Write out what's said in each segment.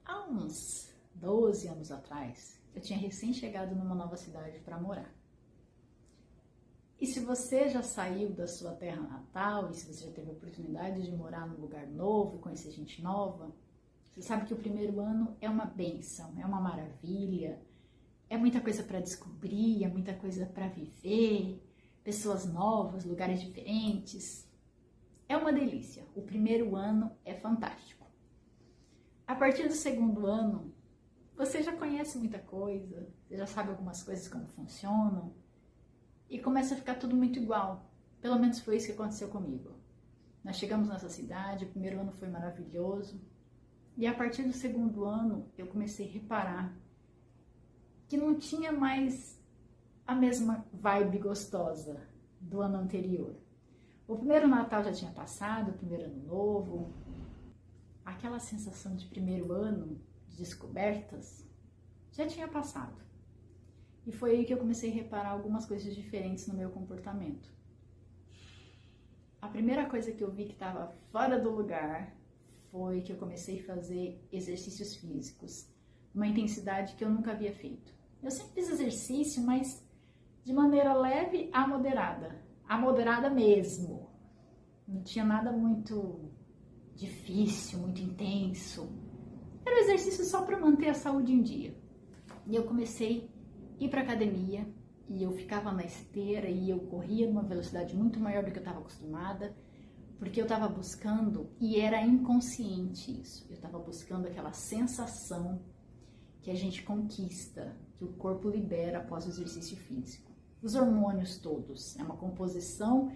Há uns 12 anos atrás, eu tinha recém-chegado numa nova cidade para morar. E se você já saiu da sua terra natal, e se você já teve a oportunidade de morar num lugar novo, conhecer gente nova, você sabe que o primeiro ano é uma bênção, é uma maravilha, é muita coisa para descobrir, é muita coisa para viver, pessoas novas, lugares diferentes. É uma delícia, o primeiro ano é fantástico. A partir do segundo ano, você já conhece muita coisa, você já sabe algumas coisas como funcionam, e começa a ficar tudo muito igual. Pelo menos foi isso que aconteceu comigo. Nós chegamos nessa cidade, o primeiro ano foi maravilhoso, e a partir do segundo ano eu comecei a reparar que não tinha mais a mesma vibe gostosa do ano anterior. O primeiro Natal já tinha passado, o primeiro ano novo, aquela sensação de primeiro ano, de descobertas, já tinha passado. E foi aí que eu comecei a reparar algumas coisas diferentes no meu comportamento. A primeira coisa que eu vi que estava fora do lugar foi que eu comecei a fazer exercícios físicos, uma intensidade que eu nunca havia feito. Eu sempre fiz exercício, mas de maneira leve a moderada mesmo. Não tinha nada muito difícil, muito intenso. Era um exercício só para manter a saúde em dia. E eu comecei a ir para academia e eu ficava na esteira e eu corria numa velocidade muito maior do que eu estava acostumada, porque eu estava buscando, e era inconsciente isso, eu estava buscando aquela sensação que a gente conquista, que o corpo libera após o exercício físico. Os hormônios todos, é uma composição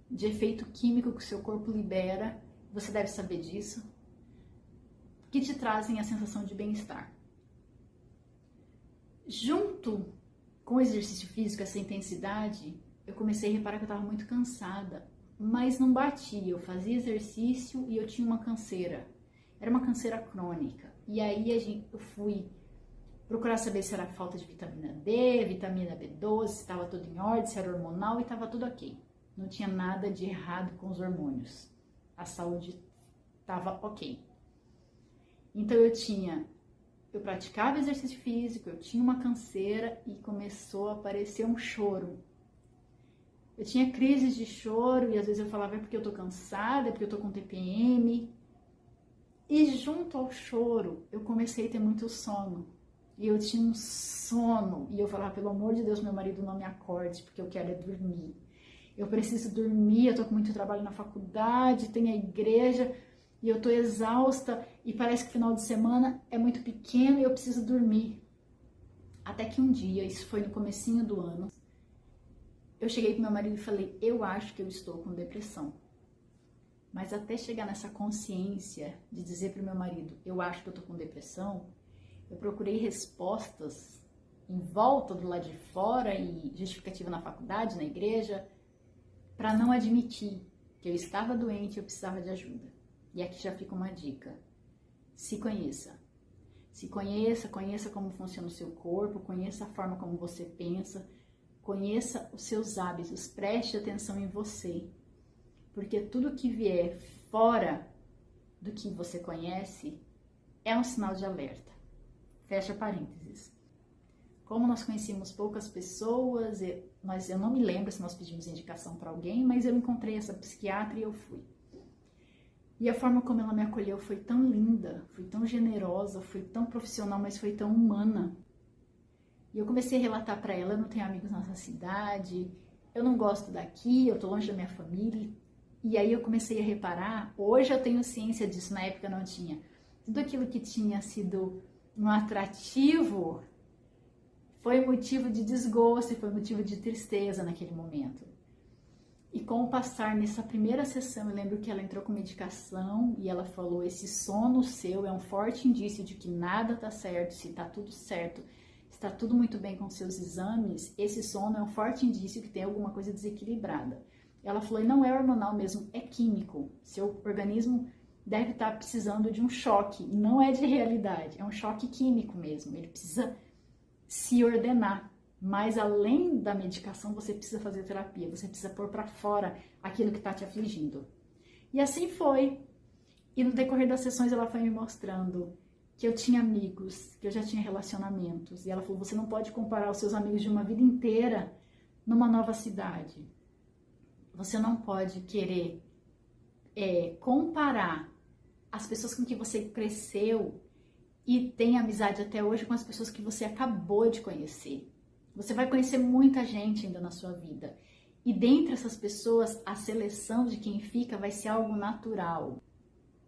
de efeito químico que o seu corpo libera, você deve saber disso, que te trazem a sensação de bem-estar. Junto com o exercício físico, essa intensidade, eu comecei a reparar que eu estava muito cansada, mas não batia. Eu fazia exercício e eu tinha uma canseira. Era uma canseira crônica. E aí eu fui procurar saber se era falta de vitamina D, vitamina B12, se estava tudo em ordem, se era hormonal, e estava tudo ok. Não tinha nada de errado com os hormônios. A saúde estava ok. Então eu praticava exercício físico, eu tinha uma canseira e começou a aparecer um choro. Eu tinha crises de choro e às vezes eu falava é porque eu tô cansada, é porque eu tô com TPM. E junto ao choro, eu comecei a ter muito sono. E eu tinha um sono e eu falava, pelo amor de Deus, meu marido não me acorde, porque eu quero é dormir. Eu preciso dormir, eu tô com muito trabalho na faculdade, tem a igreja, e eu tô exausta, e parece que o final de semana é muito pequeno e eu preciso dormir. Até que um dia, isso foi no comecinho do ano, eu cheguei pro meu marido e falei, eu acho que eu estou com depressão. Mas até chegar nessa consciência de dizer pro meu marido, eu acho que eu tô com depressão, eu procurei respostas em volta do lado de fora e justificativa na faculdade, na igreja, para não admitir que eu estava doente e eu precisava de ajuda. E aqui já fica uma dica. Se conheça. Se conheça, conheça como funciona o seu corpo, conheça a forma como você pensa, conheça os seus hábitos, preste atenção em você. Porque tudo que vier fora do que você conhece é um sinal de alerta. Fecha parênteses. Como nós conhecíamos poucas pessoas, eu não me lembro se nós pedimos indicação para alguém, mas eu encontrei essa psiquiatra e eu fui. E a forma como ela me acolheu foi tão linda, foi tão generosa, foi tão profissional, mas foi tão humana. E eu comecei a relatar para ela, eu não tenho amigos nessa cidade, eu não gosto daqui, eu tô longe da minha família. E aí eu comecei a reparar, hoje eu tenho ciência disso, na época eu não tinha. Tudo aquilo que tinha sido um atrativo foi motivo de desgosto, foi motivo de tristeza naquele momento. E com o passar nessa primeira sessão, eu lembro que ela entrou com medicação e ela falou, esse sono seu é um forte indício de que nada tá certo, se tá tudo certo, está tudo muito bem com seus exames, esse sono é um forte indício que tem alguma coisa desequilibrada. Ela falou, e não é hormonal mesmo, é químico, seu organismo deve estar precisando de um choque, não é de realidade, é um choque químico mesmo, ele precisa se ordenar. Mas além da medicação, você precisa fazer terapia, você precisa pôr para fora aquilo que está te afligindo. E assim foi. E no decorrer das sessões ela foi me mostrando que eu tinha amigos, que eu já tinha relacionamentos. E ela falou, você não pode comparar os seus amigos de uma vida inteira numa nova cidade. Você não pode querer comparar as pessoas com que você cresceu e tem amizade até hoje com as pessoas que você acabou de conhecer. Você vai conhecer muita gente ainda na sua vida. E dentre essas pessoas, a seleção de quem fica vai ser algo natural.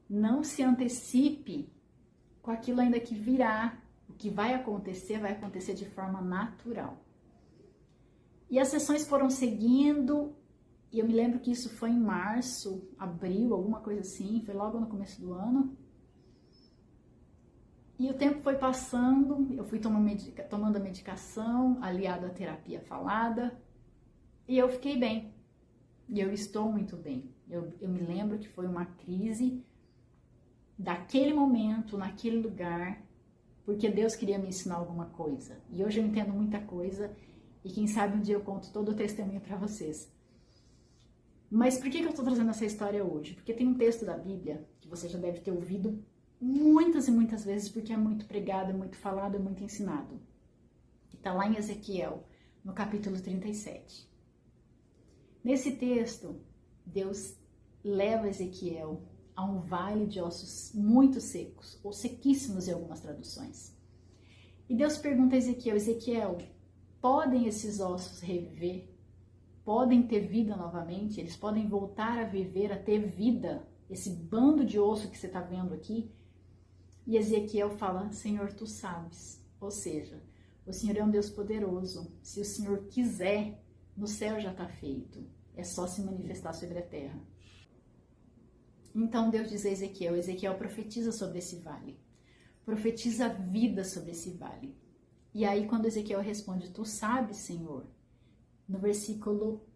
Não se antecipe com aquilo ainda que virá. O que vai acontecer de forma natural. E as sessões foram seguindo, e eu me lembro que isso foi em março, abril, alguma coisa assim, foi logo no começo do ano. E o tempo foi passando, eu fui tomando a medicação, aliado à terapia falada, e eu fiquei bem. E eu estou muito bem. Eu me lembro que foi uma crise daquele momento, naquele lugar, porque Deus queria me ensinar alguma coisa. E hoje eu entendo muita coisa, e quem sabe um dia eu conto todo o testemunho para vocês. Mas por que eu estou trazendo essa história hoje? Porque tem um texto da Bíblia, que você já deve ter ouvido muitas e muitas vezes, porque é muito pregado, é muito falado, é muito ensinado. Que está lá em Ezequiel, no capítulo 37. Nesse texto, Deus leva Ezequiel a um vale de ossos muito secos, ou sequíssimos em algumas traduções. E Deus pergunta a Ezequiel, Ezequiel, podem esses ossos reviver? Podem ter vida novamente? Eles podem voltar a viver, a ter vida? Esse bando de osso que você está vendo aqui? E Ezequiel fala, Senhor, tu sabes. Ou seja, o Senhor é um Deus poderoso. Se o Senhor quiser, no céu já está feito. É só se manifestar sobre a terra. Então Deus diz a Ezequiel, Ezequiel profetiza sobre esse vale. Profetiza vida sobre esse vale. E aí quando Ezequiel responde, tu sabes, Senhor, no versículo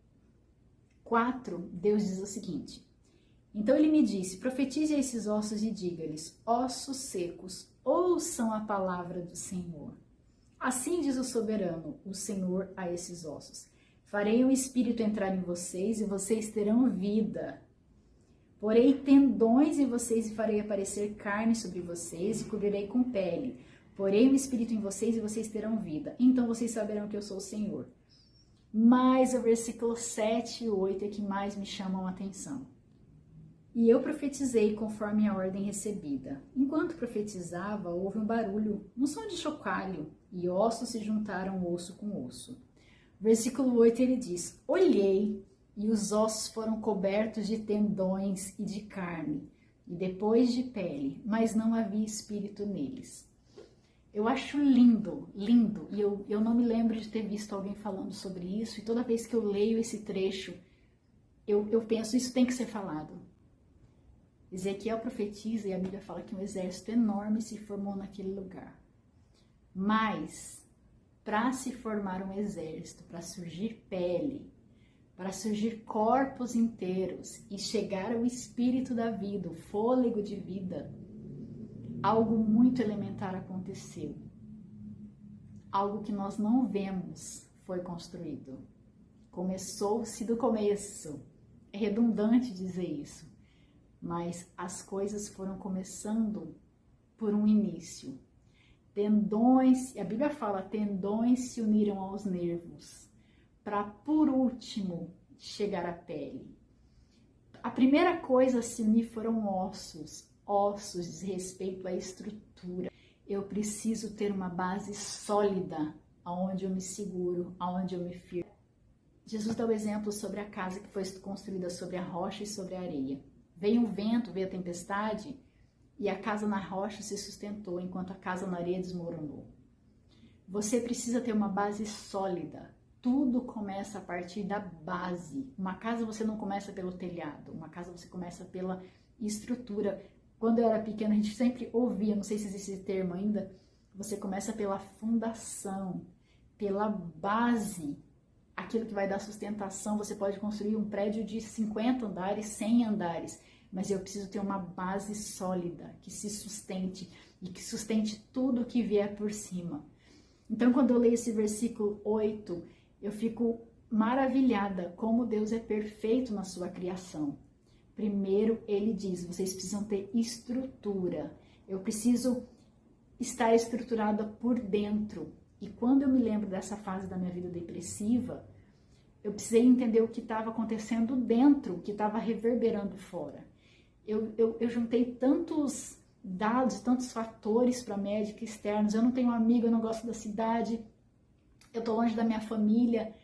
4, Deus diz o seguinte, então ele me disse, profetize a esses ossos e diga-lhes, ossos secos, ouçam a palavra do Senhor. Assim diz o soberano, o Senhor a esses ossos. Farei o Espírito entrar em vocês e vocês terão vida. Porei tendões em vocês e farei aparecer carne sobre vocês e cobrirei com pele. Porei o Espírito em vocês e vocês terão vida. Então vocês saberão que eu sou o Senhor. Mas o versículo 7 e 8 é que mais me chamam a atenção. E eu profetizei conforme a ordem recebida. Enquanto profetizava, houve um barulho, um som de chocalho, e ossos se juntaram osso com osso. Versículo 8 ele diz, olhei, e os ossos foram cobertos de tendões e de carne, e depois de pele, mas não havia espírito neles. Eu acho lindo, lindo, e eu não me lembro de ter visto alguém falando sobre isso, e toda vez que eu leio esse trecho, eu penso, isso tem que ser falado. Ezequiel profetiza e a Bíblia fala que um exército enorme se formou naquele lugar. Mas, para se formar um exército, para surgir pele, para surgir corpos inteiros e chegar ao espírito da vida, o fôlego de vida, algo muito elementar aconteceu. Algo que nós não vemos foi construído. Começou-se do começo. É redundante dizer isso, mas as coisas foram começando por um início. Tendões, a Bíblia fala, tendões se uniram aos nervos, para por último chegar à pele. A primeira coisa a se unir foram ossos. Ossos diz respeito à estrutura. Eu preciso ter uma base sólida, aonde eu me seguro, aonde eu me firmo. Jesus dá o exemplo sobre a casa que foi construída sobre a rocha e sobre a areia. Veio um vento, veio a tempestade, e a casa na rocha se sustentou, enquanto a casa na areia desmoronou. Você precisa ter uma base sólida. Tudo começa a partir da base. Uma casa você não começa pelo telhado, uma casa você começa pela estrutura. Quando eu era pequena, a gente sempre ouvia, não sei se existe esse termo ainda, você começa pela fundação, pela base, aquilo que vai dar sustentação. Você pode construir um prédio de 50 andares, 100 andares, mas eu preciso ter uma base sólida, que se sustente e que sustente tudo que vier por cima. Então, quando eu leio esse versículo 8, eu fico maravilhada como Deus é perfeito na sua criação. Primeiro, ele diz, vocês precisam ter estrutura. Eu preciso estar estruturada por dentro. E quando eu me lembro dessa fase da minha vida depressiva, eu precisei entender o que estava acontecendo dentro, o que estava reverberando fora. Eu juntei tantos dados, tantos fatores para médica externos. Eu não tenho amigo, eu não gosto da cidade, eu estou longe da minha família,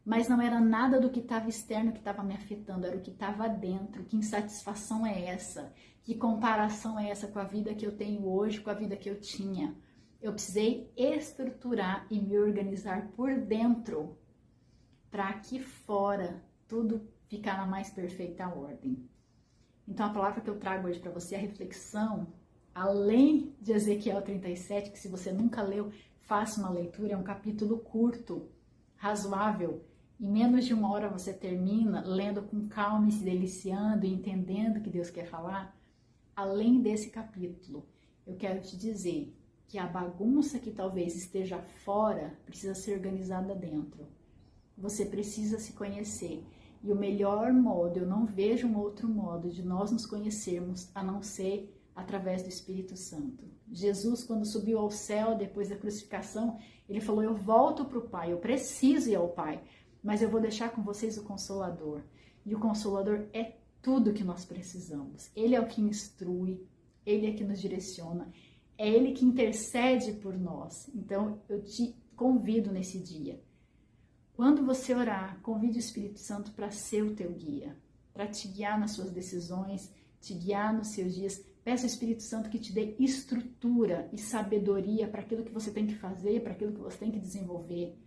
mas não era nada do que estava externo que estava me afetando, era o que estava dentro. Que insatisfação é essa? Que comparação é essa com a vida que eu tenho hoje, com a vida que eu tinha? Eu precisei estruturar e me organizar por dentro para aqui fora tudo ficar na mais perfeita ordem. Então a palavra que eu trago hoje para você, a reflexão, além de Ezequiel 37, que se você nunca leu, faça uma leitura, é um capítulo curto, razoável. Em menos de 1 hora você termina lendo com calma e se deliciando e entendendo o que Deus quer falar. Além desse capítulo, eu quero te dizer que a bagunça que talvez esteja fora precisa ser organizada dentro. Você precisa se conhecer. E o melhor modo, eu não vejo um outro modo de nós nos conhecermos a não ser através do Espírito Santo. Jesus, quando subiu ao céu depois da crucificação, ele falou: eu volto para o Pai, eu preciso ir ao Pai, mas eu vou deixar com vocês o Consolador. E o Consolador é tudo que nós precisamos. Ele é o que instrui, ele é que nos direciona, é ele que intercede por nós. Então, eu te convido nesse dia. Quando você orar, convide o Espírito Santo para ser o teu guia, para te guiar nas suas decisões, te guiar nos seus dias. Peça ao Espírito Santo que te dê estrutura e sabedoria para aquilo que você tem que fazer, para aquilo que você tem que desenvolver.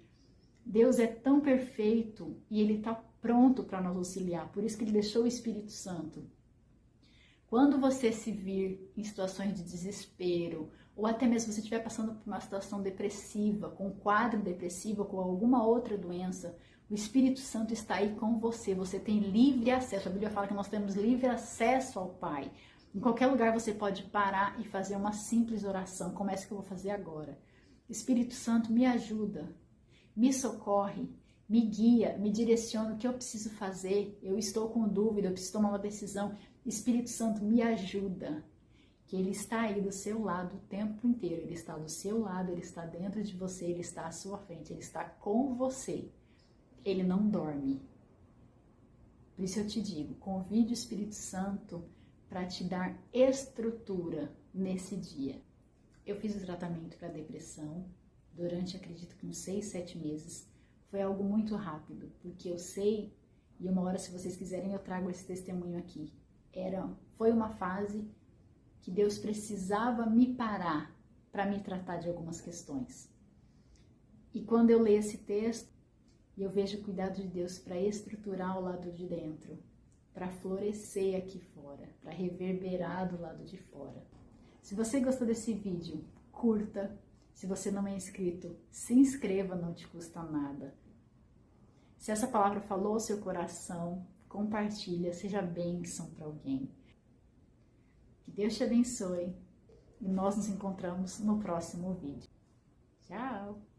Deus é tão perfeito e Ele está pronto para nos auxiliar, por isso que Ele deixou o Espírito Santo. Quando você se vir em situações de desespero, ou até mesmo se você estiver passando por uma situação depressiva, com um quadro depressivo, com alguma outra doença, o Espírito Santo está aí com você. Você tem livre acesso. A Bíblia fala que nós temos livre acesso ao Pai. Em qualquer lugar você pode parar e fazer uma simples oração, como essa que eu vou fazer agora. Espírito Santo, me ajuda, me socorre, me guia, me direciona o que eu preciso fazer. Eu estou com dúvida, eu preciso tomar uma decisão. Espírito Santo, me ajuda. Que Ele está aí do seu lado o tempo inteiro. Ele está do seu lado, Ele está dentro de você, Ele está à sua frente, Ele está com você. Ele não dorme. Por isso eu te digo, convide o Espírito Santo para te dar estrutura nesse dia. Eu fiz o tratamento para depressão durante, acredito que uns 6, 7 meses. Foi algo muito rápido, porque eu sei, e uma hora, se vocês quiserem, eu trago esse testemunho aqui. Foi uma fase que Deus precisava me parar para me tratar de algumas questões. E quando eu leio esse texto, eu vejo o cuidado de Deus para estruturar o lado de dentro, para florescer aqui fora, para reverberar do lado de fora. Se você gostou desse vídeo, curta. Se você não é inscrito, se inscreva, não te custa nada. Se essa palavra falou ao seu coração, compartilha, seja bênção para alguém. Que Deus te abençoe e nós nos encontramos no próximo vídeo. Tchau!